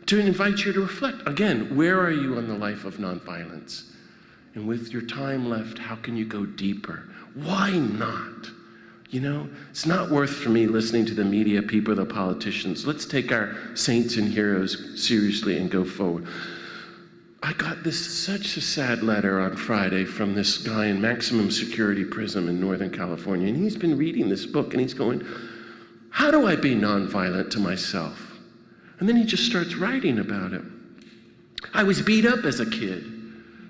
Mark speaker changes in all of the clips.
Speaker 1: to invite you to reflect. Again, where are you on the life of nonviolence? And with your time left, how can you go deeper? Why not? You know, it's not worth for me listening to the media people, the politicians. Let's take our saints and heroes seriously and go forward. I got such a sad letter on Friday from this guy in maximum security prison in Northern California, and he's been reading this book, and he's going, how do I be nonviolent to myself? And then he just starts writing about it. I was beat up as a kid,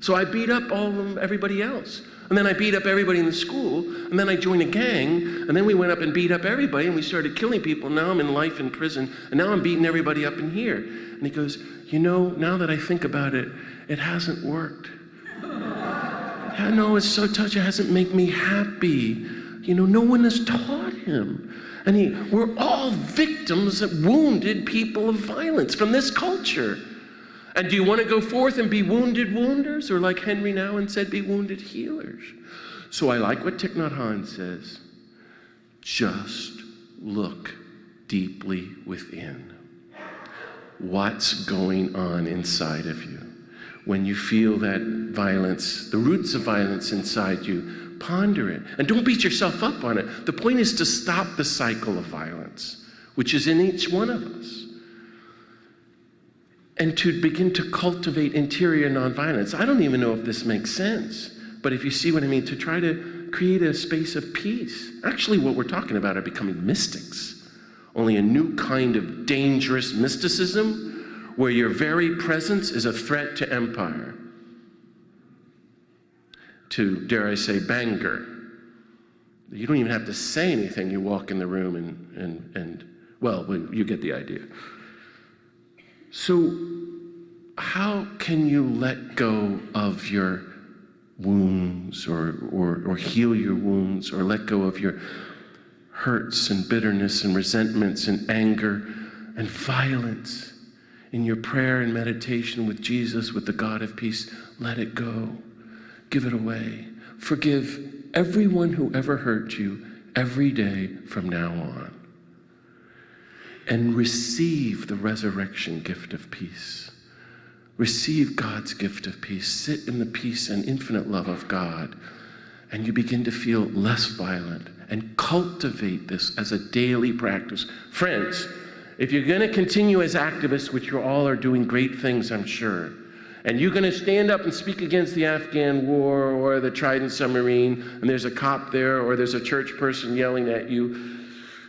Speaker 1: so I beat up everybody else. And then I beat up everybody in the school, and then I joined a gang, and then we went up and beat up everybody, and we started killing people. Now I'm in life in prison, and now I'm beating everybody up in here. And he goes, you know, now that I think about it, it hasn't worked. I know, it's so touching. It hasn't made me happy. You know, no one has taught him. And we're all victims of wounded people of violence from this culture. And do you want to go forth and be wounded wounders? Or like Henry Nouwen said, be wounded healers? So I like what Thich Nhat Hanh says. Just look deeply within. What's going on inside of you? When you feel that violence, the roots of violence inside you, ponder it. And don't beat yourself up on it. The point is to stop the cycle of violence, which is in each one of us. And to begin to cultivate interior nonviolence. I don't even know if this makes sense, but if you see what I mean, to try to create a space of peace. Actually, what we're talking about are becoming mystics. Only a new kind of dangerous mysticism where your very presence is a threat to empire. To, dare I say, Bangor. You don't even have to say anything. You walk in the room and well, you get the idea. So how can you let go of your wounds or heal your wounds or let go of your hurts and bitterness and resentments and anger and violence in your prayer and meditation with Jesus, with the God of peace? Let it go. Give it away. Forgive everyone who ever hurt you every day from now on. And receive the resurrection gift of peace. Receive God's gift of peace. Sit in the peace and infinite love of God, and you begin to feel less violent, and cultivate this as a daily practice. Friends, if you're going to continue as activists, which you all are doing great things, I'm sure, and you're going to stand up and speak against the Afghan war or the Trident submarine, and there's a cop there or there's a church person yelling at you,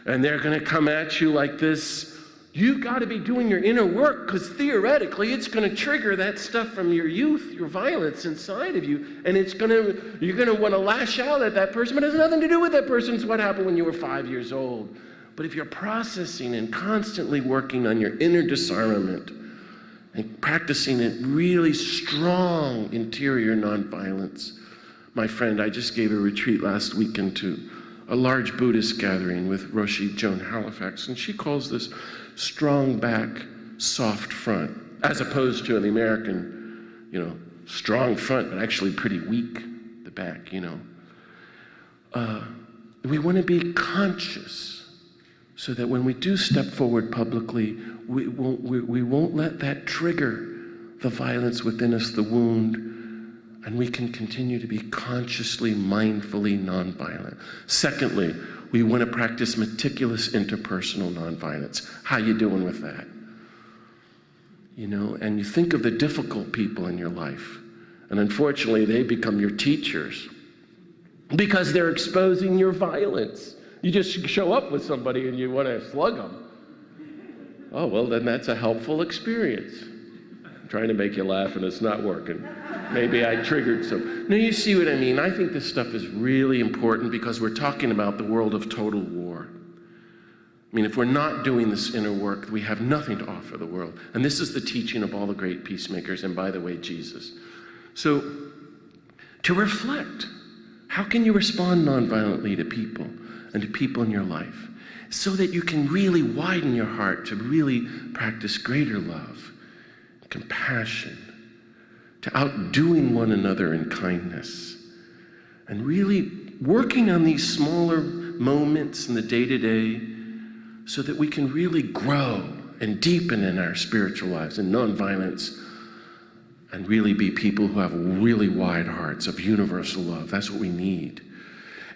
Speaker 1: and they're going to come at you like this, you've got to be doing your inner work, because theoretically it's going to trigger that stuff from your youth, your violence inside of you, and you're going to want to lash out at that person, but it has nothing to do with that person. It's what happened when you were 5 years old. But if you're processing and constantly working on your inner disarmament and practicing it really strong interior nonviolence, my friend, I just gave a retreat last weekend to a large Buddhist gathering with Roshi Joan Halifax, and she calls this strong back, soft front, as opposed to the American, strong front, but actually pretty weak, the back, We want to be conscious so that when we do step forward publicly, we won't let that trigger the violence within us, the wound, and we can continue to be consciously, mindfully nonviolent. Secondly, we want to practice meticulous interpersonal nonviolence. How you doing with that? And you think of the difficult people in your life, and unfortunately, they become your teachers because they're exposing your violence. You just show up with somebody and you want to slug them. Oh, well, then that's a helpful experience. I'm trying to make you laugh and it's not working. Maybe I triggered some. No, you see what I mean? I think this stuff is really important because we're talking about the world of total war. I mean, if we're not doing this inner work, we have nothing to offer the world. And this is the teaching of all the great peacemakers, and by the way, Jesus. So, to reflect, how can you respond nonviolently to people and to people in your life so that you can really widen your heart to really practice greater love, compassion, to outdoing one another in kindness, and really working on these smaller moments in the day-to-day so that we can really grow and deepen in our spiritual lives and nonviolence, and really be people who have really wide hearts of universal love. That's what we need.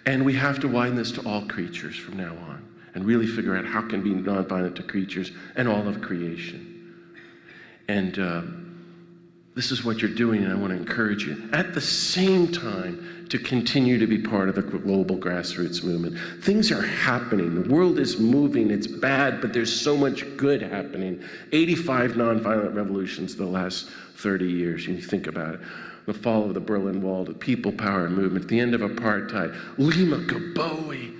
Speaker 1: And we have to widen this to all creatures from now on, and really figure out how can we be nonviolent to creatures and all of creation. And this is what you're doing, and I want to encourage you. At the same time, to continue to be part of the global grassroots movement. Things are happening. The world is moving. It's bad, but there's so much good happening. 85 nonviolent revolutions the last 30 years, when you think about it. The fall of the Berlin Wall, the people power movement, the end of apartheid, Lima Gaboe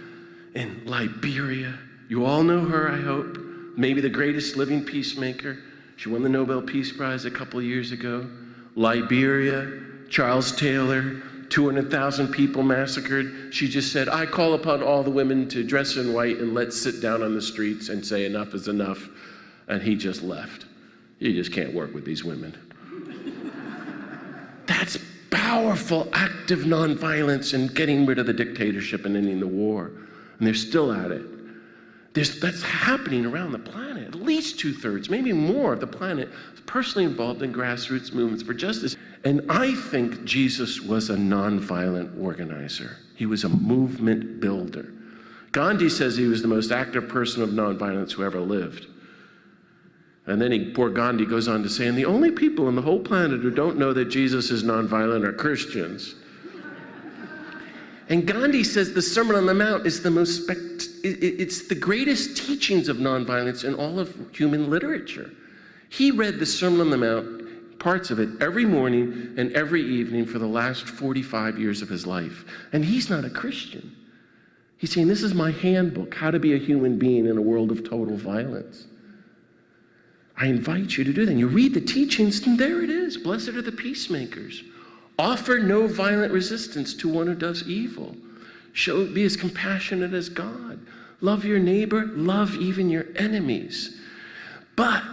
Speaker 1: in Liberia. You all know her, I hope. Maybe the greatest living peacemaker. She won the Nobel Peace Prize a couple of years ago. Liberia, Charles Taylor, 200,000 people massacred. She just said, I call upon all the women to dress in white and let's sit down on the streets and say enough is enough. And he just left. You just can't work with these women. That's powerful, active nonviolence and getting rid of the dictatorship and ending the war. And they're still at it. That's happening around the planet. At least 2/3, maybe more of the planet is personally involved in grassroots movements for justice. And I think Jesus was a nonviolent organizer. He was a movement builder. Gandhi says he was the most active person of nonviolence who ever lived. And then poor Gandhi goes on to say, and the only people on the whole planet who don't know that Jesus is nonviolent are Christians. And Gandhi says the Sermon on the Mount is it's the greatest teachings of nonviolence in all of human literature. He read the Sermon on the Mount, parts of it, every morning and every evening for the last 45 years of his life. And he's not a Christian. He's saying, this is my handbook, how to be a human being in a world of total violence. I invite you to do that. And you read the teachings, and there it is. Blessed are the peacemakers. Offer no violent resistance to one who does evil. Be as compassionate as God. Love your neighbor. Love even your enemies. But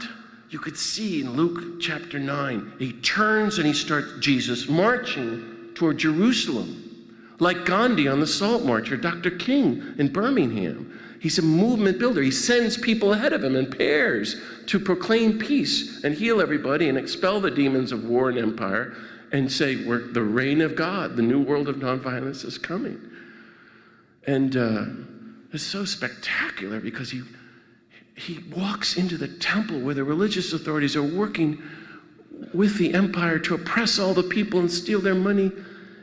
Speaker 1: you could see in Luke chapter 9, he turns and he starts, Jesus, marching toward Jerusalem, like Gandhi on the Salt March or Dr. King in Birmingham. He's a movement builder. He sends people ahead of him in pairs to proclaim peace and heal everybody and expel the demons of war and empire and say, the reign of God, the new world of nonviolence is coming. And it's so spectacular because he walks into the temple where the religious authorities are working with the empire to oppress all the people and steal their money.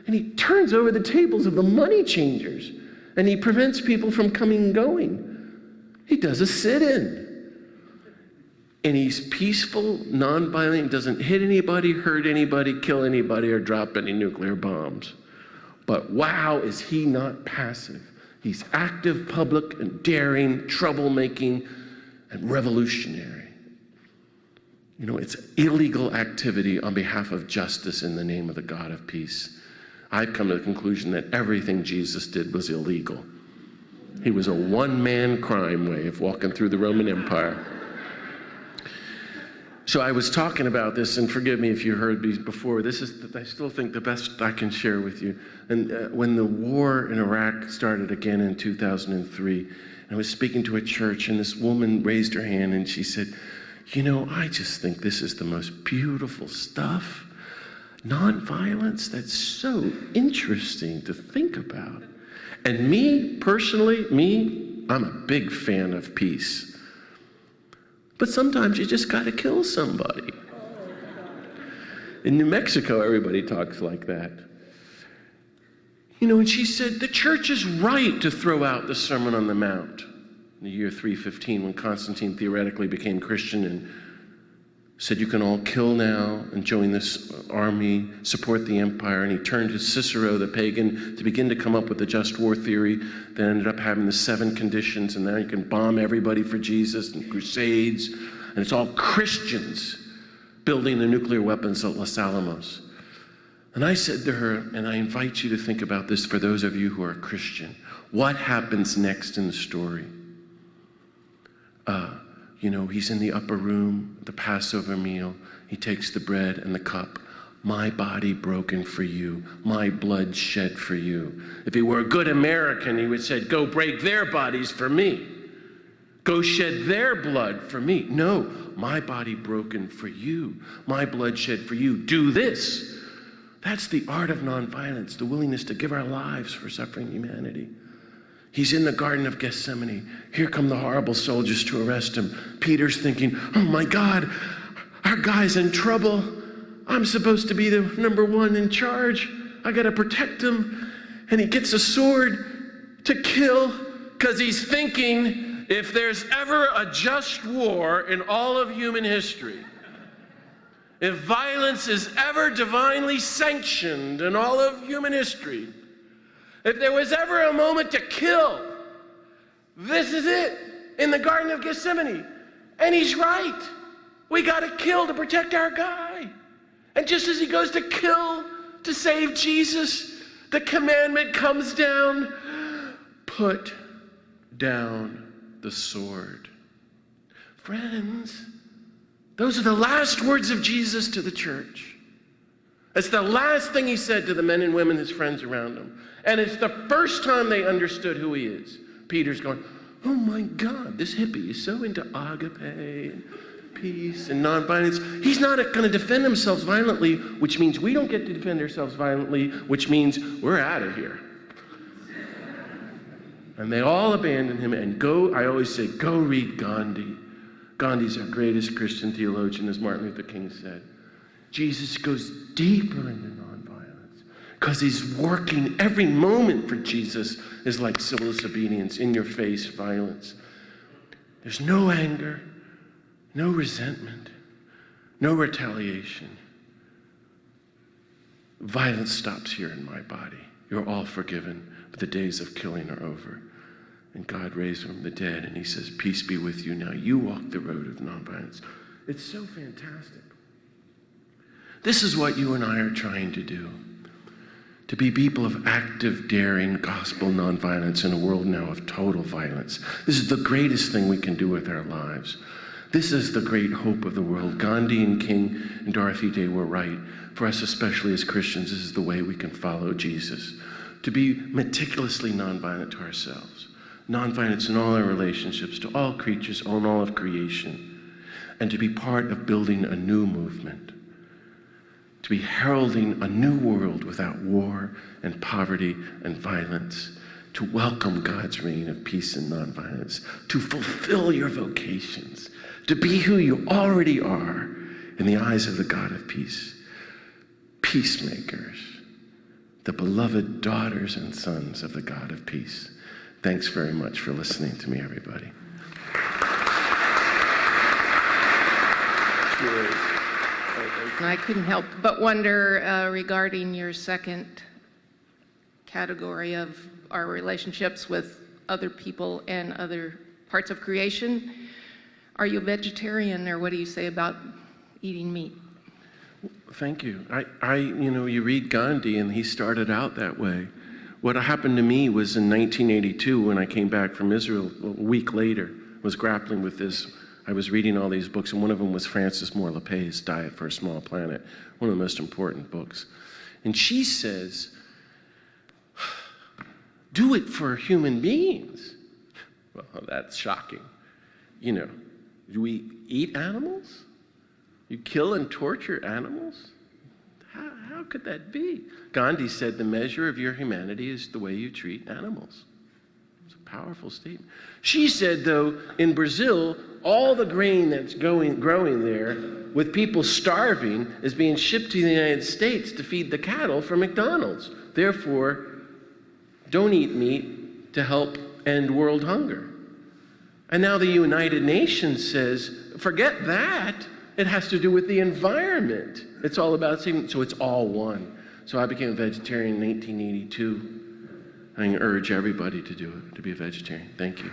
Speaker 1: And he turns over the tables of the money changers. And he prevents people from coming and going. He does a sit-in. And he's peaceful, nonviolent, doesn't hit anybody, hurt anybody, kill anybody, or drop any nuclear bombs. But wow, is he not passive. He's active, public, and daring, troublemaking, and revolutionary. You know, it's illegal activity on behalf of justice in the name of the God of peace. I've come to the conclusion that everything Jesus did was illegal. He was a one-man crime wave walking through the Roman Empire. So I was talking about this, and forgive me if you heard me before, this is, I still think, the best I can share with you. And when the war in Iraq started again in 2003, I was speaking to a church, and this woman raised her hand, and she said, you know, I just think this is the most beautiful stuff. Nonviolence, that's so interesting to think about. And me, personally, I'm a big fan of peace. But sometimes you just got to kill somebody. In New Mexico, everybody talks like that. You know, and she said, the church is right to throw out the Sermon on the Mount. In the year 315, when Constantine theoretically became Christian and said, you can all kill now and join this army, support the empire. And he turned to Cicero, the pagan, to begin to come up with the just war theory that ended up having the 7 conditions. And now you can bomb everybody for Jesus and crusades. And it's all Christians building the nuclear weapons at Los Alamos. And I said to her, and I invite you to think about this for those of you who are Christian. What happens next in the story? You know, he's in the upper room, the Passover meal. He takes the bread and the cup. My body broken for you, my blood shed for you. If he were a good American, he would say, go break their bodies for me. Go shed their blood for me. No, my body broken for you. My blood shed for you. Do this. That's the art of nonviolence, the willingness to give our lives for suffering humanity. He's in the Garden of Gethsemane. Here come the horrible soldiers to arrest him. Peter's thinking, oh my God, our guy's in trouble. I'm supposed to be the number one in charge. I got to protect him. And he gets a sword to kill because he's thinking, if there's ever a just war in all of human history, if violence is ever divinely sanctioned in all of human history, if there was ever a moment to kill, this is it, in the Garden of Gethsemane. And he's right. We got to kill to protect our guy. And just as he goes to kill to save Jesus, the commandment comes down, put down the sword. Friends, those are the last words of Jesus to the church. It's the last thing he said to the men and women, his friends around him. And it's the first time they understood who he is. Peter's going, oh my God, this hippie is so into agape and peace and nonviolence. He's not going to defend himself violently, which means we don't get to defend ourselves violently, which means we're out of here. And they all abandon him and go, I always say, go read Gandhi. Gandhi's our greatest Christian theologian, as Martin Luther King said. Jesus goes deeper into nonviolence because he's working every moment for Jesus is like civil disobedience, in your face violence. There's no anger, no resentment, no retaliation. Violence stops here in my body. You're all forgiven, but the days of killing are over. And God raised from the dead, and he says, peace be with you now. You walk the road of nonviolence. It's so fantastic. This is what you and I are trying to do. To be people of active, daring, gospel nonviolence in a world now of total violence. This is the greatest thing we can do with our lives. This is the great hope of the world. Gandhi and King and Dorothy Day were right. For us, especially as Christians, this is the way we can follow Jesus. To be meticulously nonviolent to ourselves. Nonviolence in all our relationships, to all creatures, on all of creation. And to be part of building a new movement. To be heralding a new world without war and poverty and violence. To welcome God's reign of peace and nonviolence. To fulfill your vocations. To be who you already are in the eyes of the God of peace. Peacemakers. The beloved daughters and sons of the God of peace. Thanks very much for listening to me, everybody.
Speaker 2: I couldn't help but wonder regarding your second category of our relationships with other people and other parts of creation. Are you a vegetarian, or what do you say about eating meat?
Speaker 1: Thank you. You read Gandhi, and he started out that way. What happened to me was in 1982 when I came back from Israel, a week later, was grappling with this. I was reading all these books, and one of them was Frances Moore Lepay's Diet for a Small Planet, one of the most important books. And she says, do it for human beings. Well, that's shocking. Do we eat animals? You kill and torture animals? How could that be? Gandhi said the measure of your humanity is the way you treat animals. It's a powerful statement. She said, though, in Brazil, all the grain that's growing there, with people starving, is being shipped to the United States to feed the cattle for McDonald's. Therefore, don't eat meat to help end world hunger. And now the United Nations says, forget that. It has to do with the environment. It's all about saving, so it's all one. So I became a vegetarian in 1982. I urge everybody to do it, to be a vegetarian. Thank you.